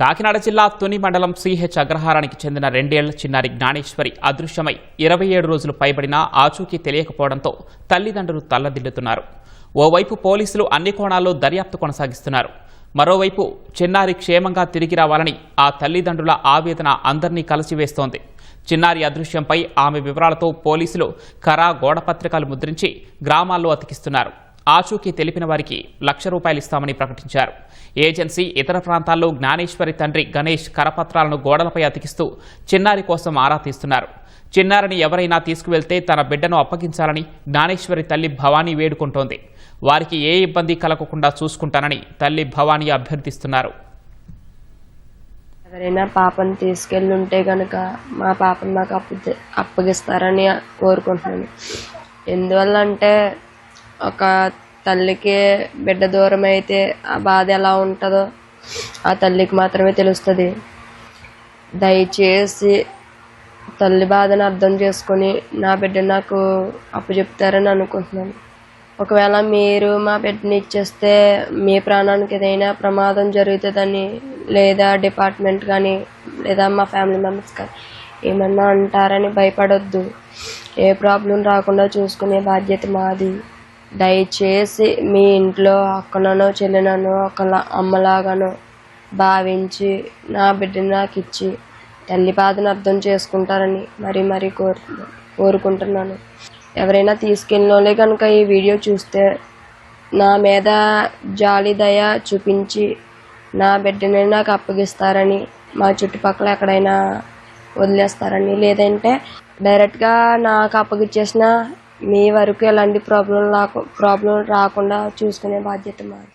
కాకినాడ జిల్లా తుని మండలం సిహెచ్ అగ్రహారానికి చెందిన 2 ఏళ్ల చిన్నారి జ్ఞానేశ్వరి అదృశ్యమై 27 రోజులు పైబడినా ఆచూకీ తెలియకపోవడంతో తల్లిదండ్రులు తల్లదిల్లుతున్నారు. ఓవైపు పోలీసులు అన్ని కోణాల్లో దర్యాప్తు కొనసాగిస్తున్నారు. మరోవైపు చిన్నారి క్షేమంగా తిరిగి రావాలని ఆ తల్లిదండ్రుల ఆవేదన అందరినీ కలిసివేస్తోంది. చిన్నారి అదృశ్యంపై ఆమె వివరాలతో పోలీసులు కరా గోడపత్రికలు ముద్రించి గ్రామాల్లో అతికిస్తున్నారు. ఆచూకీ తెలిపిన వారికి ₹1,00,000 ఇస్తామని ప్రకటించారు. ఏజెన్సీ ఇతర ప్రాంతాల్లో జ్ఞానేశ్వరి తండ్రి గణేష్ కరపత్రాలను గోడలపై అతికిస్తూ చిన్నారి కోసం ఆరా తీస్తున్నారు. చిన్నారిని ఎవరైనా తీసుకువెళ్తే తన బిడ్డను అప్పగించాలని జ్ఞానేశ్వరి తల్లి భవానీ వేడుకుంటోంది. వారికి ఏ ఇబ్బంది కలగకుండా చూసుకుంటానని తల్లి భవానీ అభ్యర్థిస్తున్నారు. ఎవరైనా పాపను తీసుకెళ్ళి ఉంటే కనుక మా పాపను మాకు అప్పగిస్తారని కోరుకుంటున్నాను. ఎందువల్ల అంటే ఒక తల్లికి బిడ్డ దూరం అయితే ఆ బాధ ఎలా ఉంటుందో ఆ తల్లికి మాత్రమే తెలుస్తుంది. దయచేసి తల్లి బాధను అర్థం చేసుకొని నా బిడ్డ నాకు అప్పచెప్తారని అనుకుంటున్నాను. ఒకవేళ మీరు మా బిడ్డని ఇచ్చేస్తే మీ ప్రాణానికి ఏదైనా ప్రమాదం జరుగుతుందని, లేదా డిపార్ట్మెంట్ కానీ లేదా మా ఫ్యామిలీ మెంబర్స్ కానీ ఏమన్నా అంటారని భయపడొద్దు. ఏ ప్రాబ్లం రాకుండా చూసుకునే బాధ్యత మాది. దయచేసి మీ ఇంట్లో అక్కనో చెల్లెనో ఒక అమ్మలాగానో భావించి నా బిడ్డని నాకు ఇచ్చి తల్లి బాధను అర్థం చేసుకుంటారని మరీ కోరుకుంటున్నాను. ఎవరైనా తీసుకెళ్ళిన వాళ్ళే కనుక ఈ వీడియో చూస్తే నా మీద జాలి దయ చూపించి నా బిడ్డని నాకు అప్పగిస్తారని, మా చుట్టుపక్కల ఎక్కడైనా వదిలేస్తారని, లేదంటే డైరెక్ట్గా నాకు అప్పగిచ్చేసిన మీ వరకు ఎలాంటి ప్రాబ్లం రాకుండా చూసుకునే బాధ్యత మాది.